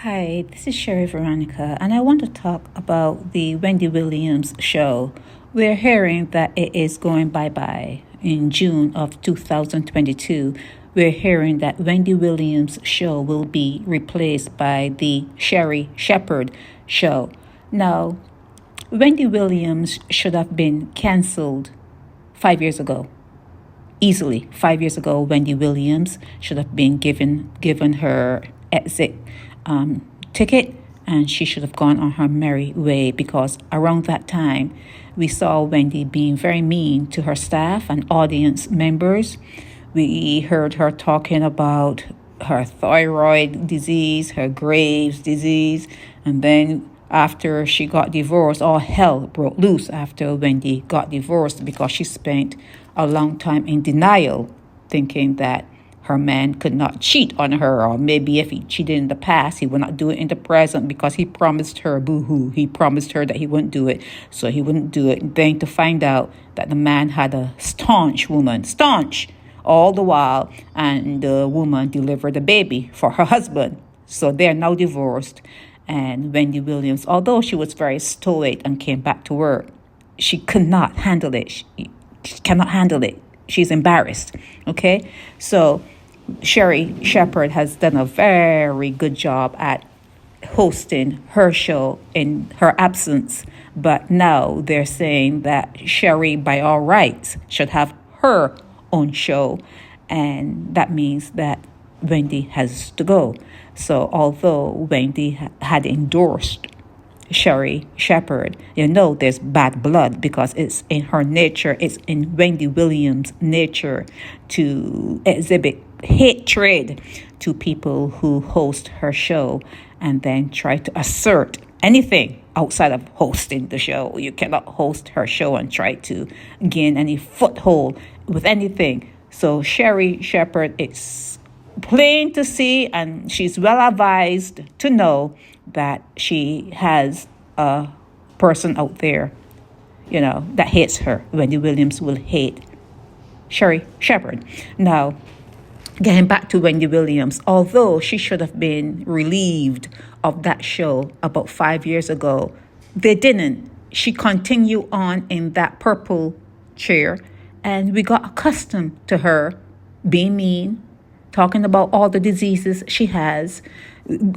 Hi, this is Sherri Veronica, and I want to talk about the Wendy Williams Show. We're hearing that it is going bye-bye in June of 2022. We're hearing that Wendy Williams Show will be replaced by the Sherri Shepherd Show. Now, Wendy Williams should have been canceled 5 years ago. Easily, 5 years ago, Wendy Williams should have been given her exit ticket, and she should have gone on her merry way, because around that time we saw Wendy being very mean to her staff and audience members. We heard her talking about her thyroid disease, her Graves' disease, and then after she got divorced, all hell broke loose after Wendy got divorced, because she spent a long time in denial, thinking that her man could not cheat on her, or maybe if he cheated in the past, he would not do it in the present, because he promised her, boo-hoo, he promised her that he wouldn't do it, so he wouldn't do it. And then to find out that the man had a staunch woman, all the while, and the woman delivered a baby for her husband. So they're now divorced, and Wendy Williams, although she was very stoic and came back to work, she could not handle it. She cannot handle it. She's embarrassed, okay? So Sherri Shepherd has done a very good job at hosting her show in her absence. But now they're saying that Sherri, by all rights, should have her own show. And that means that Wendy has to go. So although Wendy had endorsed Sherri Shepherd, there's bad blood, because it's in her nature, it's in Wendy Williams' nature to exhibit hatred to people who host her show and then try to assert anything outside of hosting the show. You cannot host her show and try to gain any foothold with anything. So Sherri Shepherd, it's plain to see, and she's well advised to know that she has a person out there, that hates her. Wendy Williams will hate Sherri Shepherd. Now, getting back to Wendy Williams, although she should have been relieved of that show about 5 years ago, they didn't. She continued on in that purple chair, and we got accustomed to her being mean, talking about all the diseases she has,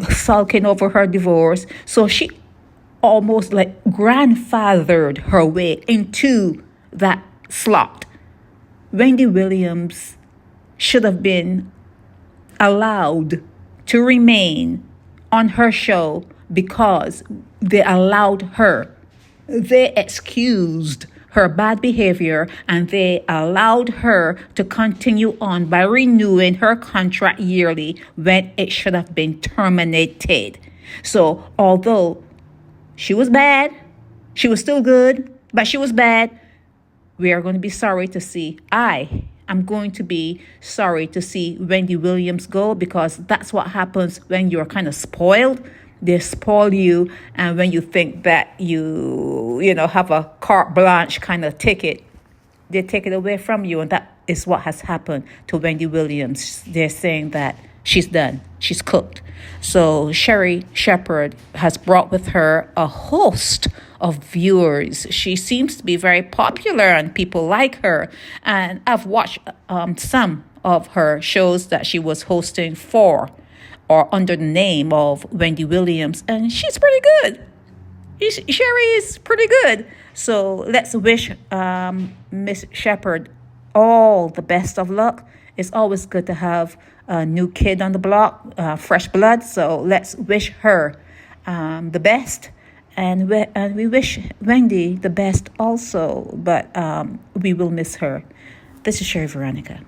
sulking over her divorce. So she almost like grandfathered her way into that slot. Wendy Williams should have been allowed to remain on her show, because they allowed her. They excused her bad behavior, and they allowed her to continue on by renewing her contract yearly when it should have been terminated. So although she was bad, she was still good, but she was bad, we are going to be sorry to see. I'm going to be sorry to see Wendy Williams go, because that's what happens when you're kind of spoiled. They spoil you, and when you think that you have a carte blanche kind of ticket, they take it away from you, and that is what has happened to Wendy Williams. They're saying that she's done, she's cooked. So Sherri Shepherd has brought with her a host of viewers. She seems to be very popular, and people like her. And I've watched some of her shows that she was hosting for, or under the name of Wendy Williams, and she's pretty good. Sherri is pretty good. So let's wish Miss Shepherd all the best of luck. It's always good to have a new kid on the block, fresh blood. So let's wish her the best. And we wish Wendy the best also, but we will miss her. This is Sherri Veronica.